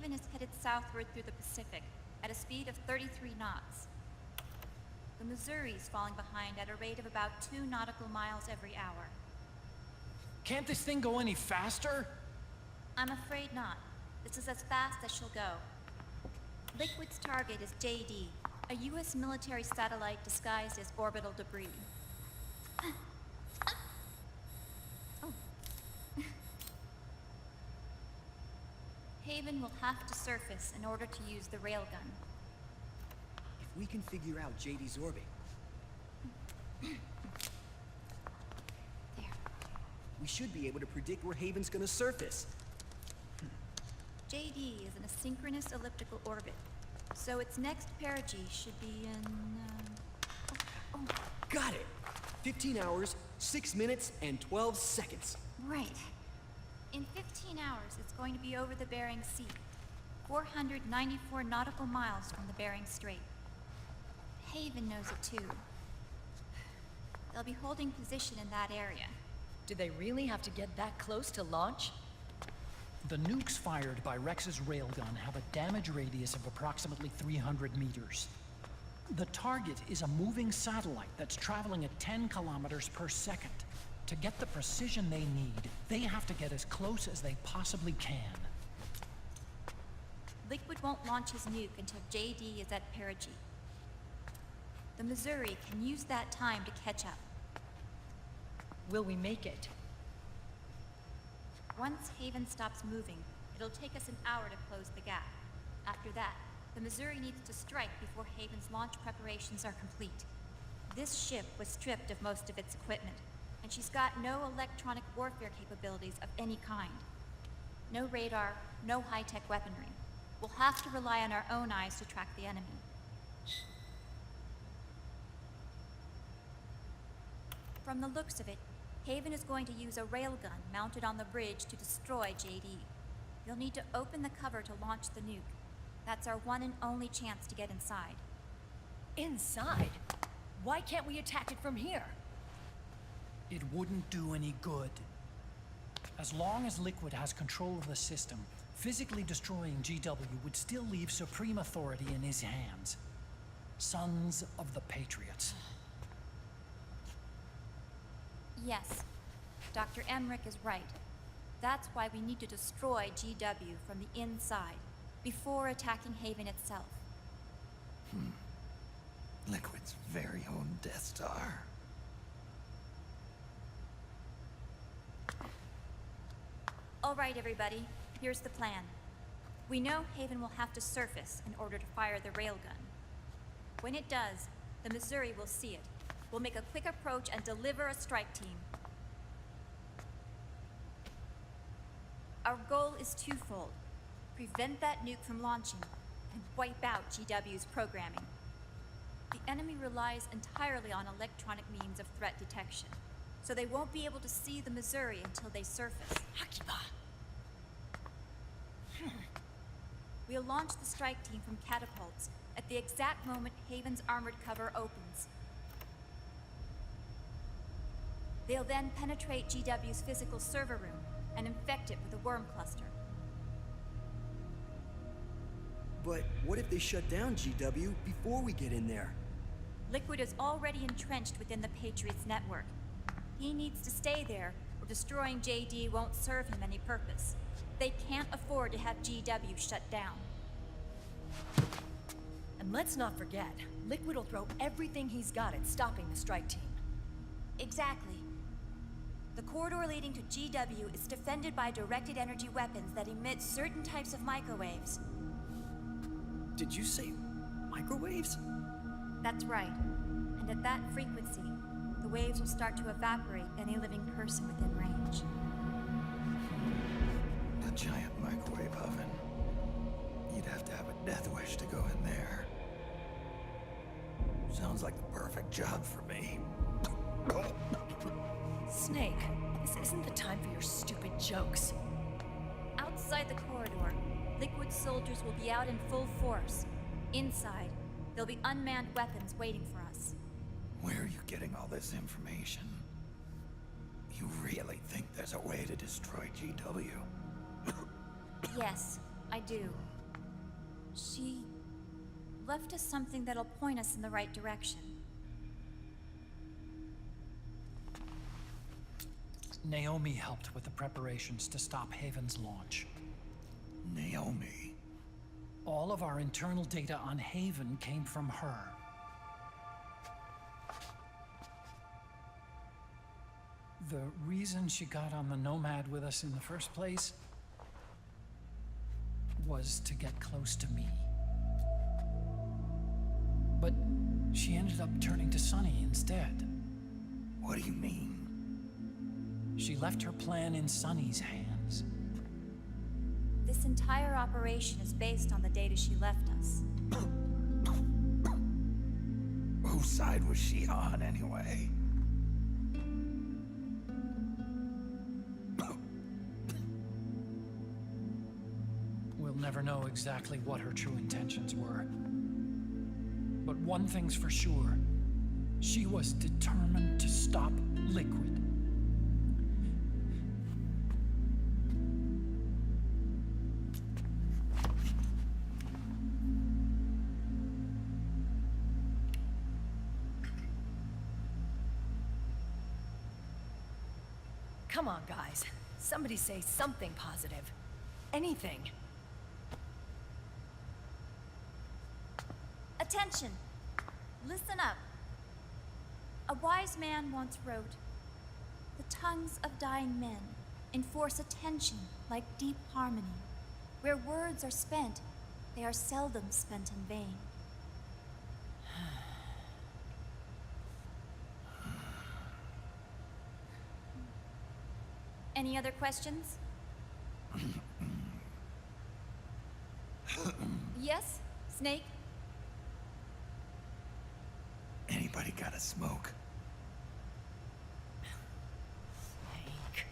Haven is headed southward through the Pacific at a speed of 33 knots. The Missouri's falling behind at a rate of about 2 nautical miles every hour. Can't this thing go any faster? I'm afraid not. This is as fast as she'll go. Liquid's target is JD, a U.S. military satellite disguised as orbital debris. Oh. Haven will have to surface in order to use the railgun. If we can figure out JD's orbit... There. we should be able to predict where Haven's gonna surface. JD is in a synchronous elliptical orbit, so its next perigee should be in, Got it! 15 hours, 6 minutes, and 12 seconds. Right. In 15 hours, it's going to be over the Bering Sea, 494 nautical miles from the Bering Strait. Haven knows it too. They'll be holding position in that area. Do they really have to get that close to launch? The nukes fired by Rex's railgun have a damage radius of approximately 300 meters. The target is a moving satellite that's traveling at 10 kilometers per second. To get the precision they need, they have to get as close as they possibly can. Liquid won't launch his nuke until JD is at perigee. The Missouri can use that time to catch up. Will we make it? Once Haven stops moving, it'll take us an hour to close the gap. After that, the Missouri needs to strike before Haven's launch preparations are complete. This ship was stripped of most of its equipment, and she's got no electronic warfare capabilities of any kind. No radar, no high-tech weaponry. We'll have to rely on our own eyes to track the enemy. From the looks of it, Haven is going to use a railgun mounted on the bridge to destroy JD. You'll need to open the cover to launch the nuke. That's our one and only chance to get inside. Inside? Why can't we attack it from here? It wouldn't do any good. As long as Liquid has control of the system, physically destroying GW would still leave supreme authority in his hands. Sons of the Patriots. Yes, Dr. Emmerich is right. That's why we need to destroy GW from the inside, before attacking Haven itself. Liquid's very own Death Star. All right, everybody, here's the plan. We know Haven will have to surface in order to fire the railgun. When it does, the Missouri will see it. We'll make a quick approach and deliver a strike team. Our goal is twofold. Prevent that nuke from launching, and wipe out GW's programming. The enemy relies entirely on electronic means of threat detection, so they won't be able to see the Missouri until they surface. Akiba! We'll launch the strike team from catapults at the exact moment Haven's armored cover opens. They'll then penetrate GW's physical server room and infect it with a worm cluster. But what if they shut down GW before we get in there? Liquid is already entrenched within the Patriot's network. He needs to stay there, or destroying JD won't serve him any purpose. They can't afford to have GW shut down. And let's not forget, Liquid will throw everything he's got at stopping the strike team. Exactly. The corridor leading to GW is defended by directed energy weapons that emit certain types of microwaves. Did you say microwaves? That's right. And at that frequency, the waves will start to evaporate any living person within range. A giant microwave oven. You'd have to have a death wish to go in there. Sounds like the perfect job for me. Snake, this isn't the time for your stupid jokes. Outside the corridor, Liquid soldiers will be out in full force. Inside, there'll be unmanned weapons waiting for us. Where are you getting all this information? You really think there's a way to destroy GW? Yes, I do. She left us something that'll point us in the right direction. Naomi helped with the preparations to stop Haven's launch. Naomi. All of our internal data on Haven came from her. The reason she got on the Nomad with us in the first place was to get close to me. But she ended up turning to Sunny instead. What do you mean? She left her plan in Sunny's hands. This entire operation is based on the data she left us. Whose side was she on, anyway? We'll never know exactly what her true intentions were. But one thing's for sure. She was determined to stop Liquid. Come on, guys. Somebody say something positive. Anything. Attention! Listen up. A wise man once wrote, "The tongues of dying men enforce attention like deep harmony. Where words are spent, they are seldom spent in vain." Any other questions? Yes, Snake? Anybody got a smoke? Snake.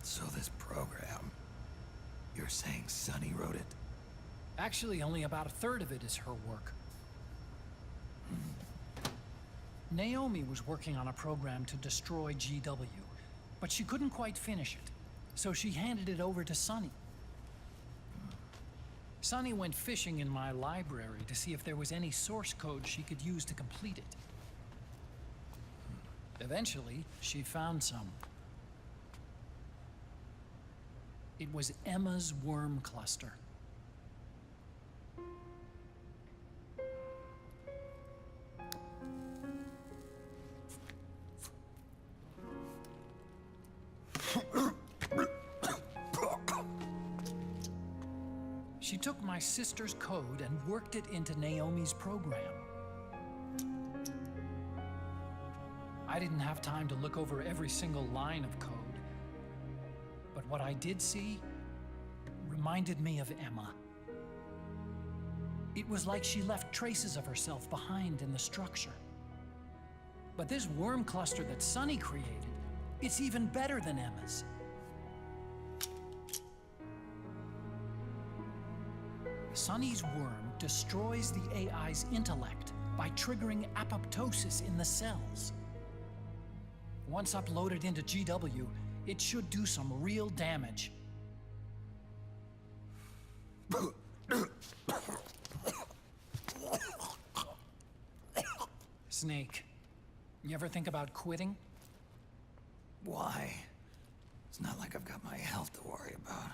So this program, you're saying Sunny wrote it? Actually, only about a third of it is her work. Naomi was working on a program to destroy GW, but she couldn't quite finish it, so she handed it over to Sunny. Sunny went fishing in my library to see if there was any source code she could use to complete it. Eventually, she found some. It was Emma's worm cluster. She took my sister's code and worked it into Naomi's program. I didn't have time to look over every single line of code, but what I did see reminded me of Emma. It was like she left traces of herself behind in the structure. But this worm cluster that Sunny created, it's even better than Emma's. Sunny's worm destroys the AI's intellect by triggering apoptosis in the cells. Once uploaded into GW, it should do some real damage. Snake, you ever think about quitting? Why? It's not like I've got my health to worry about.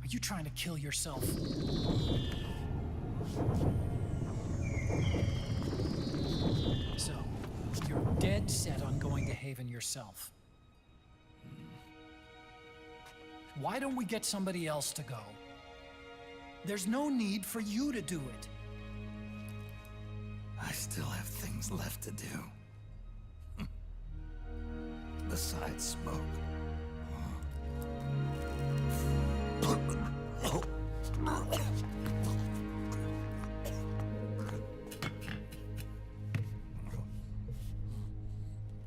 Are you trying to kill yourself? So, you're dead set on going to Haven yourself. Why don't we get somebody else to go? There's no need for you to do it. I still have things left to do. Besides smoke.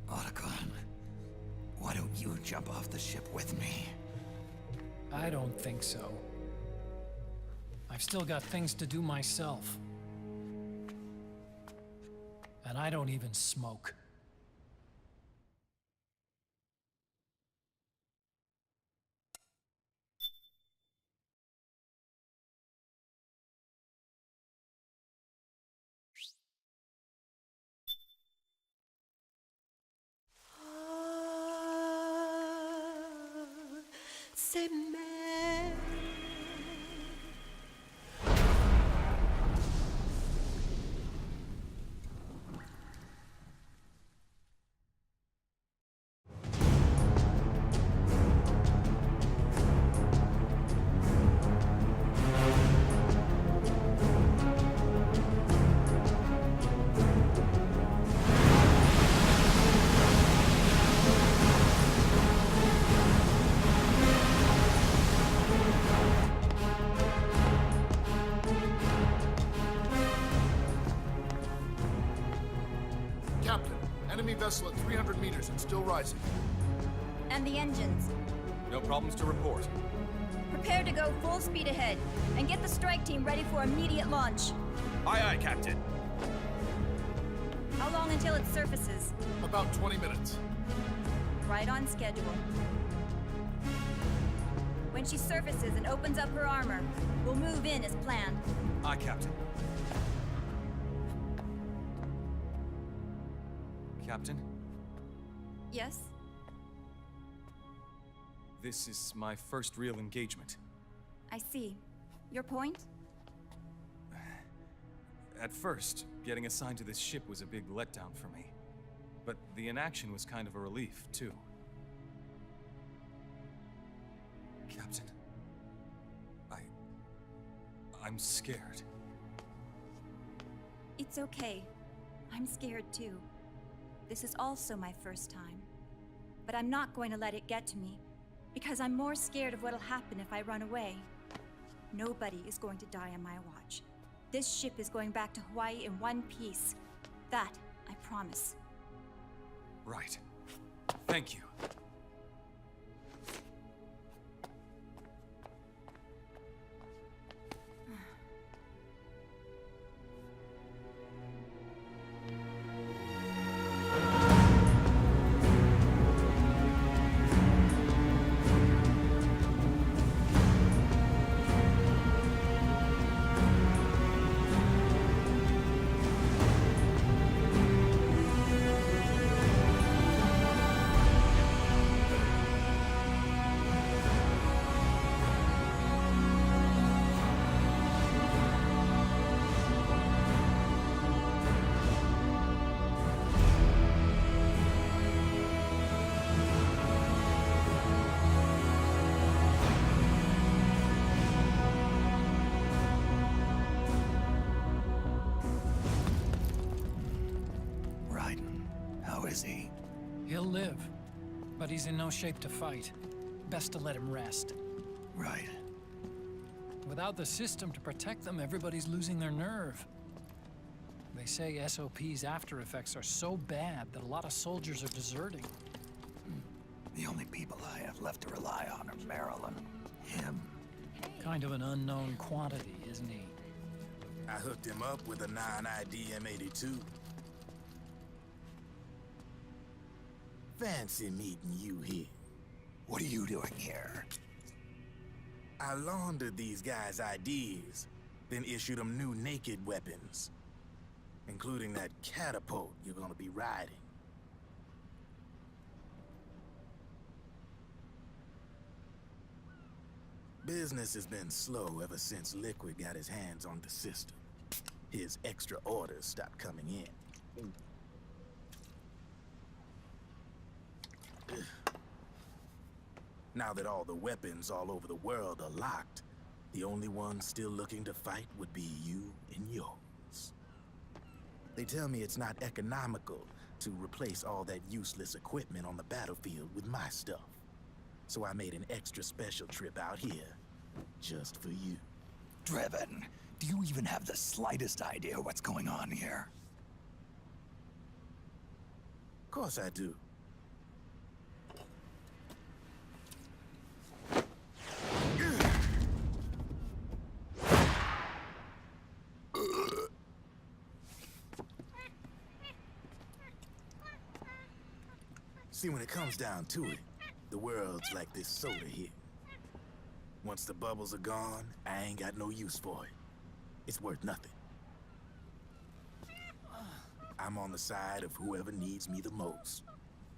Otacon, why don't you jump off the ship with me? I don't think so. I've still got things to do myself. And I don't even smoke. C'est mais Captain, enemy vessel at 300 meters and still rising. And the engines. No problems to report. Prepare to go full speed ahead, and get the strike team ready for immediate launch. Aye, aye, Captain. How long until it surfaces? About 20 minutes. Right on schedule. When she surfaces and opens up her armor, we'll move in as planned. Aye, Captain. Captain, Yes? this is my first real engagement. I see. Your point? At first, getting assigned to this ship was a big letdown for me. But the inaction was kind of a relief, too. Captain, I'm scared. It's okay. I'm scared too. This is also my first time. But I'm not going to let it get to me, because I'm more scared of what'll happen if I run away. Nobody is going to die on my watch. This ship is going back to Hawaii in one piece. That, I promise. Right. Thank you. Is he? He'll live, but he's in no shape to fight. Best to let him rest. Right. Without the system to protect them, everybody's losing their nerve. They say SOP's after effects are so bad that a lot of soldiers are deserting. The only people I have left to rely on are Marilyn, him. Kind of an unknown quantity, isn't he? I hooked him up with a non-ID M82. Fancy meeting you here. What are you doing here? I laundered these guys' IDs, then issued them new naked weapons, including that catapult you're gonna be riding. Business has been slow ever since Liquid got his hands on the system. His extra orders stopped coming in. Now that all the weapons all over the world are locked, The only one still looking to fight would be you and yours. They tell me it's not economical to replace all that useless equipment on the battlefield with my stuff. So I made an extra special trip out here, just for you. Driven, do you even have the slightest idea what's going on here? Of course I do. See, when it comes down to it, the world's like this soda here. Once the bubbles are gone, I ain't got no use for it. It's worth nothing. I'm on the side of whoever needs me the most.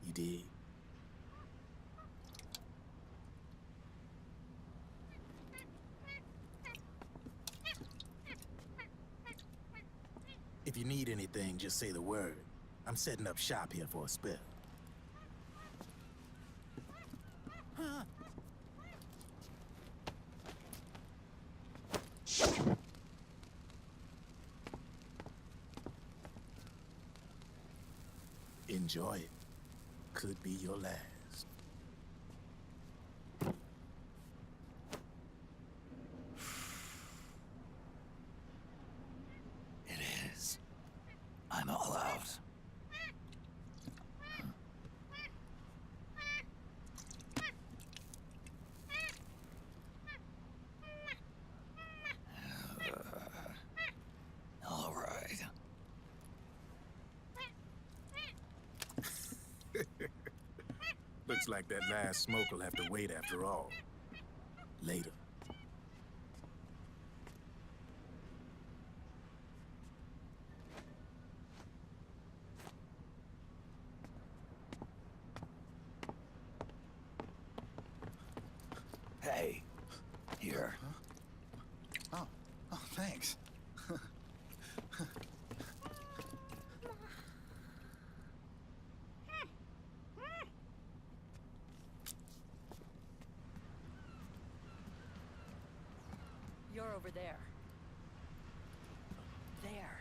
You dig? If you need anything, just say the word. I'm setting up shop here for a spell. Enjoy it. Could be your last. It is. I'm all out. All right. Looks like that last smoke will have to wait after all. Later. Hey, here. Oh, thanks. You're over there. There.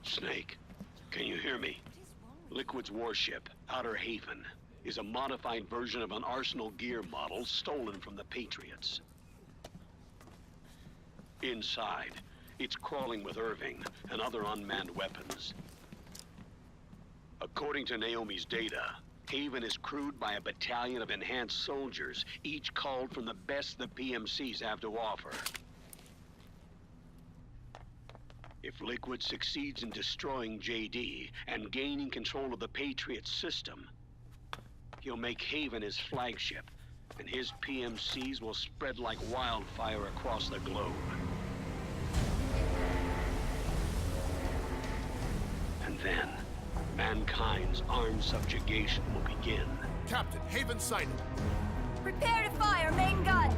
Snake, can you hear me? Liquid's warship, Outer Haven, is a modified version of an Arsenal gear model stolen from the Patriots. Inside, it's crawling with Irving and other unmanned weapons. According to Naomi's data, Haven is crewed by a battalion of enhanced soldiers, each culled from the best the PMCs have to offer. If Liquid succeeds in destroying JD and gaining control of the Patriot system, he'll make Haven his flagship, and his PMCs will spread like wildfire across the globe. And then, mankind's armed subjugation will begin. Captain, Haven sighted. Prepare to fire, main gun!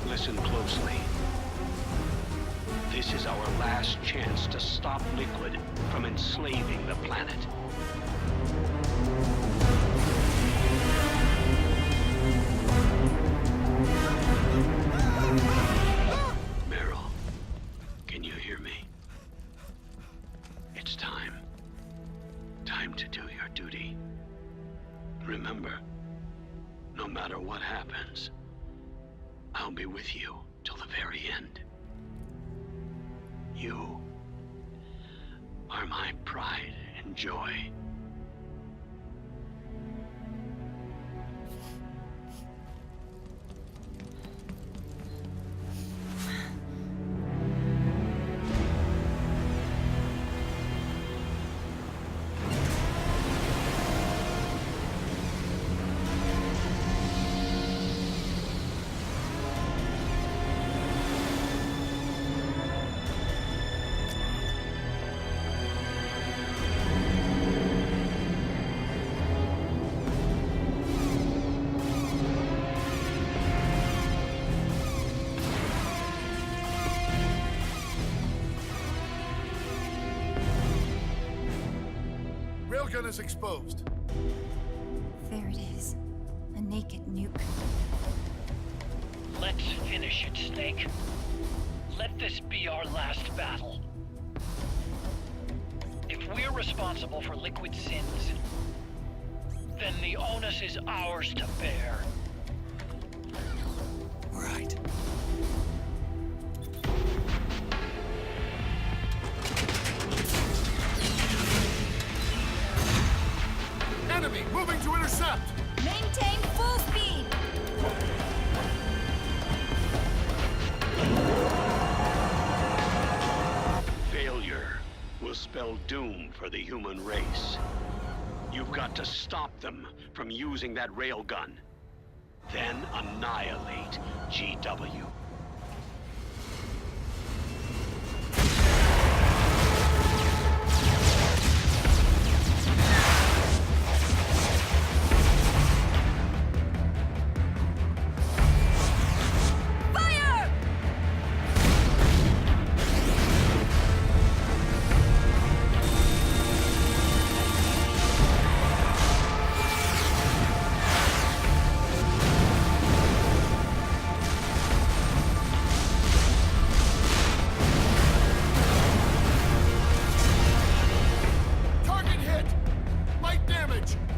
Listen closely. This is our last chance to stop Liquid from enslaving the planet. Meryl, can you hear me? It's time. Time to do your duty. Remember, no matter what happens, I'll be with you till the very end. You are my pride and joy. railgun is exposed. There it is. A naked nuke. Let's finish it, Snake. Let this be our last battle. If we're responsible for Liquid's sins, then the onus is ours to bear. Right. Enemy moving to intercept! Maintain full speed! Failure will spell doom for the human race. You've got to stop them from using that railgun. Then annihilate GW.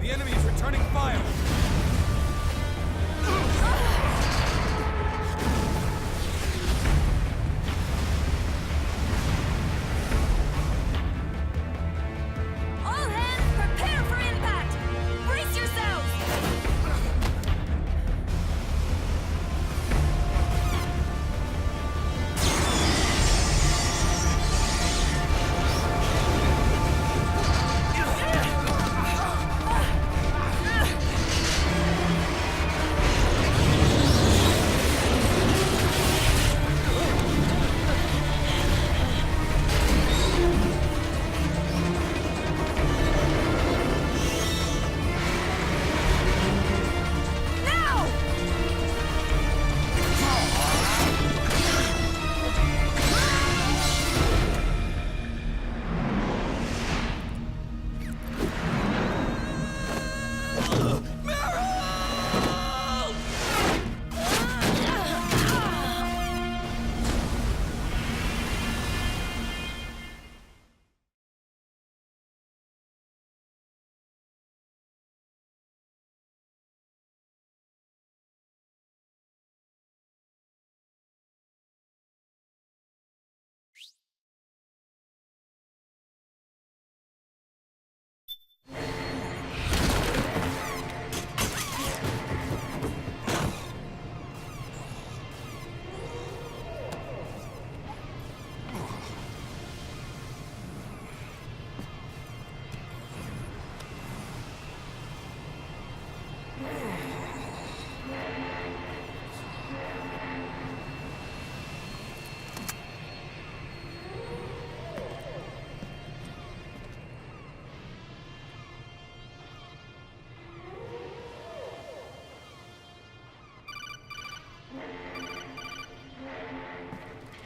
The enemy is returning fire! All hands, prepare for impact! Brace yourselves!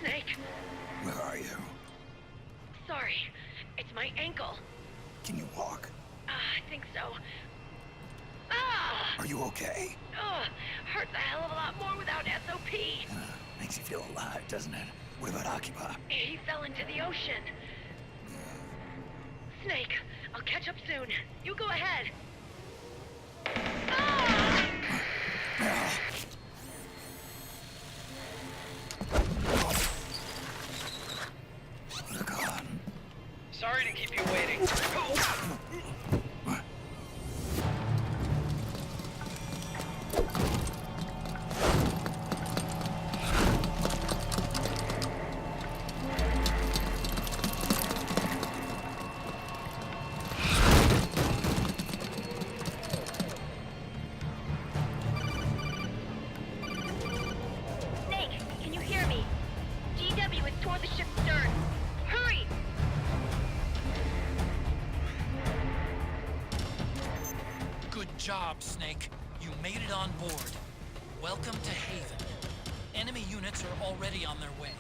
Snake, Where are you? sorry. It's my ankle. Can you walk? I think so. Ah! Are you okay? Hurts a hell of a lot more without SOP. Makes you feel alive, doesn't it? What about Occupy? He fell into the ocean. Snake, I'll catch up soon. You go ahead. Ah! What a god. Sorry to keep you waiting. Snake, can you hear me? GW is toward the ship's stern. Hurry! Good job, Snake. You made it on board. Welcome to Haven. Enemy units are already on their way.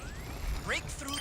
Break through...